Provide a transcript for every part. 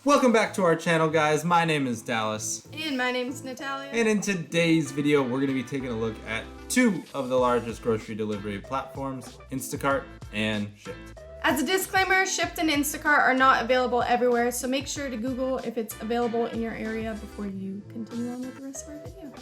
Welcome back to our channel, guys. My name is Dallas. And my name's Nataliah. And in today's video, we're going to be taking a look at two of the largest grocery delivery platforms, Instacart and Shipt. As a disclaimer, Shipt and Instacart are not available everywhere, so make sure to Google if it's available in your area before you continue on with the rest of our video.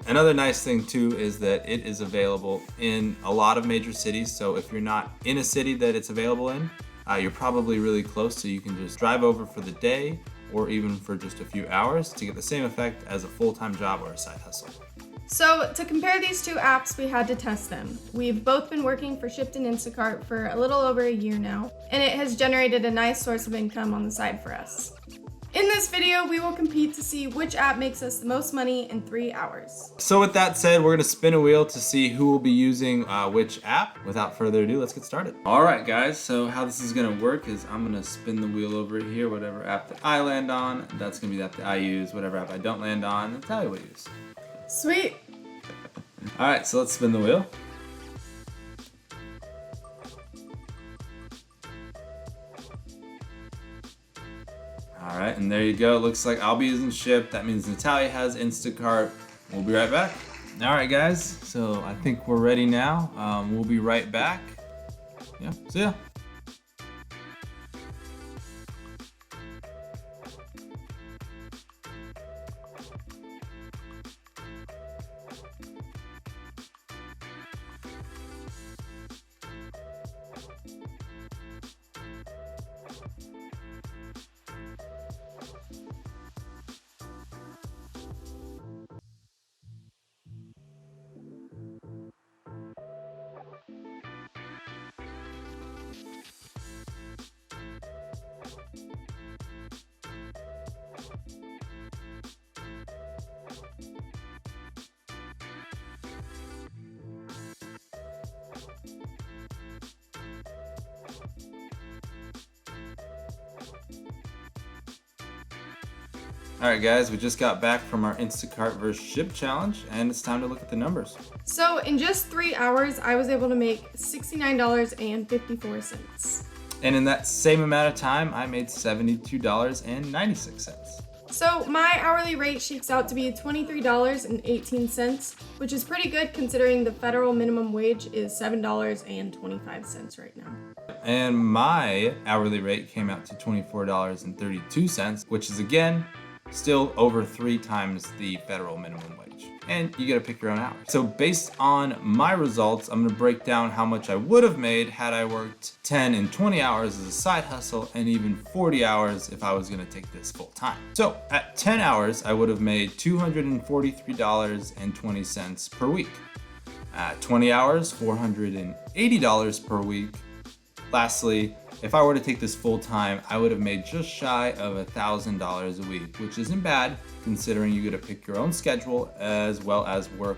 Another nice thing too is that it is available in a lot of major cities, so if you're not in a city that it's available in, you're probably really close, so you can just drive over for the day or even for just a few hours to get the same effect as a full-time job or a side hustle. So to compare these two apps, we had to test them. We've both been working for Shipt and Instacart for a little over a year now, and it has generated a nice source of income on the side for us. In this video, we will compete to see which app makes us the most money in 3 hours. So with that said, we're gonna spin a wheel to see who will be using which app. Without further ado, let's get started. All right, guys, so how this is gonna work is I'm gonna spin the wheel over here, whatever app that I land on, that's gonna be the app that I use. Whatever app I don't land on, Natalia will use. Sweet. All right, so let's spin the wheel. All right, and there you go. Looks like I'll be using Shipt. That means Nataliah has Instacart. We'll be right back. All right, guys, so I think we're ready now. We'll be right back. Yeah, see ya. All right, guys, we just got back from our Instacart versus Shipt challenge, and it's time to look at the numbers. So in just 3 hours, I was able to make $69.54. And in that same amount of time, I made $72.96. So my hourly rate shakes out to be $23.18, which is pretty good considering the federal minimum wage is $7.25 right now. And my hourly rate came out to $24.32, which is again, still over 3 times the federal minimum wage. And you gotta pick your own hours. So based on my results, I'm gonna break down how much I would have made had I worked 10 and 20 hours as a side hustle, and even 40 hours if I was gonna take this full time. So at 10 hours, I would have made $243.20 per week. At 20 hours, $480 per week. Lastly, if I were to take this full time, I would have made just shy of $1,000 a week, which isn't bad considering you get to pick your own schedule as well as work,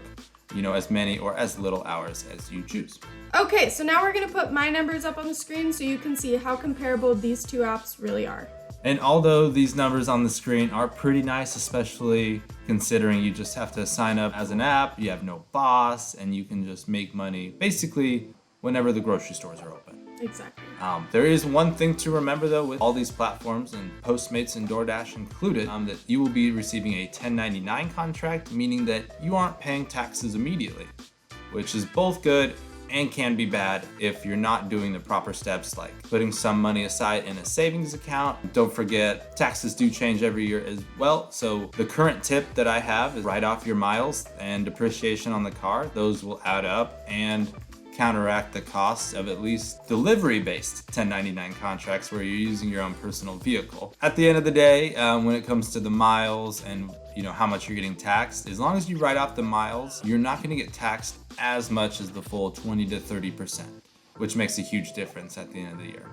as many or as little hours as you choose. Okay, so now we're gonna put my numbers up on the screen so you can see how comparable these two apps really are. And although these numbers on the screen are pretty nice, especially considering you just have to sign up as an app, you have no boss, and you can just make money basically whenever the grocery stores are open. Exactly. There is one thing to remember though with all these platforms, and Postmates and DoorDash included, that you will be receiving a 1099 contract, meaning that you aren't paying taxes immediately, which is both good and can be bad if you're not doing the proper steps like putting some money aside in a savings account. Don't forget, taxes do change every year as well. So the current tip that I have is write off your miles and depreciation on the car. Those will add up and counteract the costs of at least delivery-based 1099 contracts where you're using your own personal vehicle. At the end of the day, when it comes to the miles and how much you're getting taxed, as long as you write off the miles, you're not going to get taxed as much as the full 20 to 30%, which makes a huge difference at the end of the year.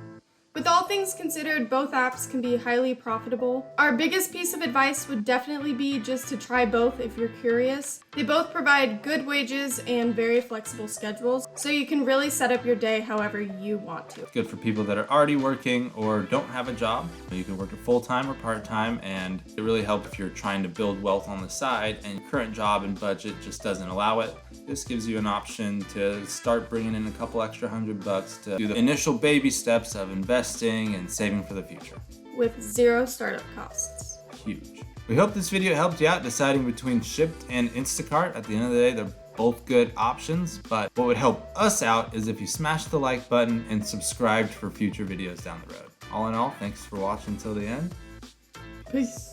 With all things considered, both apps can be highly profitable. Our biggest piece of advice would definitely be just to try both if you're curious. They both provide good wages and very flexible schedules, so you can really set up your day however you want to. Good for people that are already working or don't have a job. You can work it full-time or part-time, and it really helps if you're trying to build wealth on the side and your current job and budget just doesn't allow it. This gives you an option to start bringing in a couple extra $100 to do the initial baby steps of investing and saving for the future. with 0 startup costs. Huge. We hope this video helped you out deciding between Shipt and Instacart. At the end of the day, they're both good options, but what would help us out is if you smash the like button and subscribed for future videos down the road. All in all, thanks for watching till the end. Peace.